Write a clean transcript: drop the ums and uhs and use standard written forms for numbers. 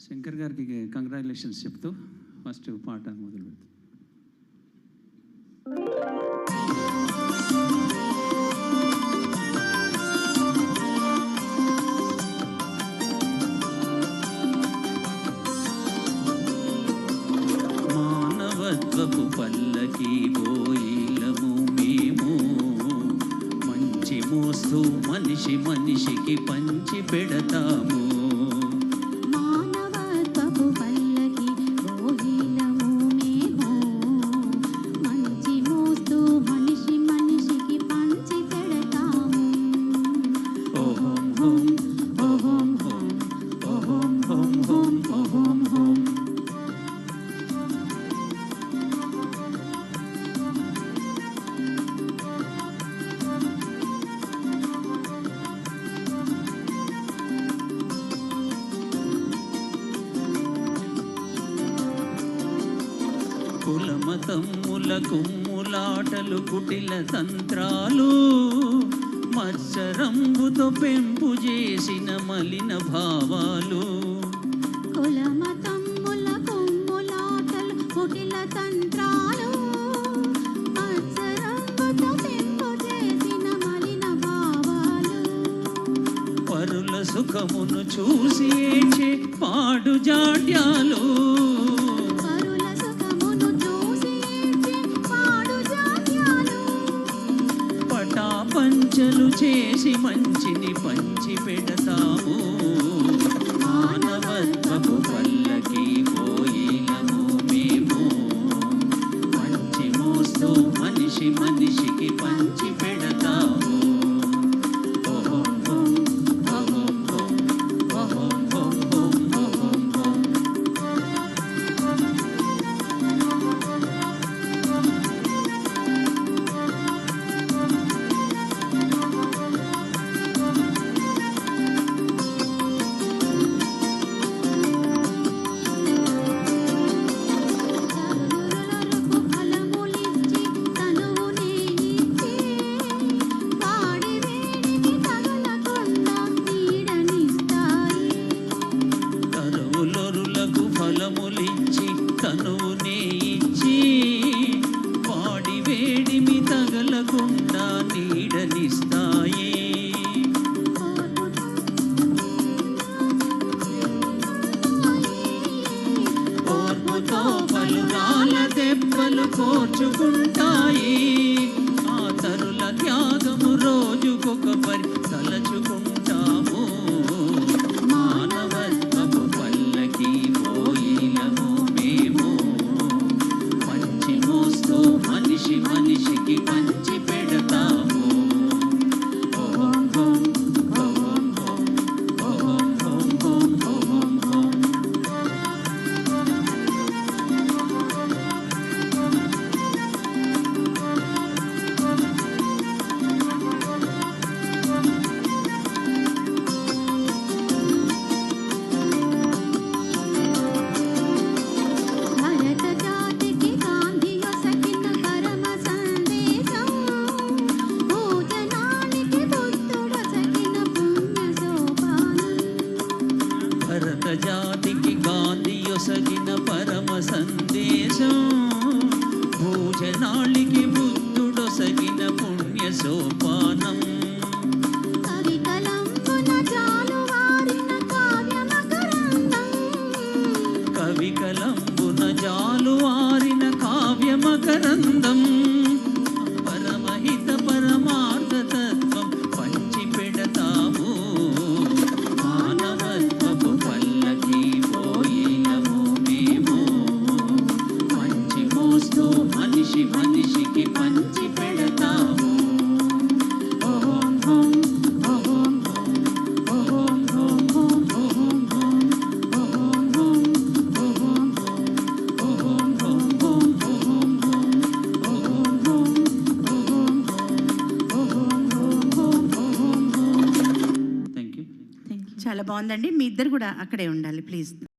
శంకర్ గారికి కంగ్రాచులేషన్స్ చెప్తూ ఫస్ట్ పాట మొదలు పెడతాం. మానవత్వపు పల్లకి పోయిలము మేము, మంచి మోస్తూ మనిషి మనిషికి పంచి పెడతాము. కులమతమ్ముల కుమ్ములాటలు కుటిల తంత్రాలు, మత్సరంబుతో పెంపు చేసిన మలిన భావాలు. కులమతమ్ముల కుమ్ములాటలు కుటిల తంత్రాలు, మత్సరంబుతో పెంపు చేసిన మలిన భావాలు. పరుల సుఖమును చూసి ఏడ్చే పాడు జాడ్యాలు, పంచలు చేసి మంచిని పంచి పెడతాము. మానవత్వపు పల్లకి పోయిలము మేము, మంచి మోస్తూ మనిషి మనిషికి పంచి పెడతాము. ఫలములిచ్చి తనువునే ఇచ్చి, వాడి వేడిమి తగలకుండా నీడనిస్తాయి. ఓర్పుతో పలురాల దెబ్బలు కోర్చుకుంటాయి. ఆ తరుల త్యాగము రోజుకొక పరి తలచుకుంటాము. మానవత్వపు పల్లకి పోయిలము మేము, మంచి మోస్తూ మనిషి మనిషికి పంచి పెడతాము. భరత జాతికి గాంధీ యొసగిన పరమ సందేశం, భూజనాళికి బుద్ధుడొసగిన పుణ్య సోపానం. కవికలంబున జాలువారిన కావ్యమకరందం, పరమహిత పరమార్థ తత్వం పంచి పెడతాము. మానవత్వపు పల్లకి పోయిలము మేము, మంచి మోస్తూ మనిషి మనిషికి పంచి పెడతాము. చాలా బాగుందండి. మీ ఇద్దరు కూడా అక్కడే ఉండాలి ప్లీజ్.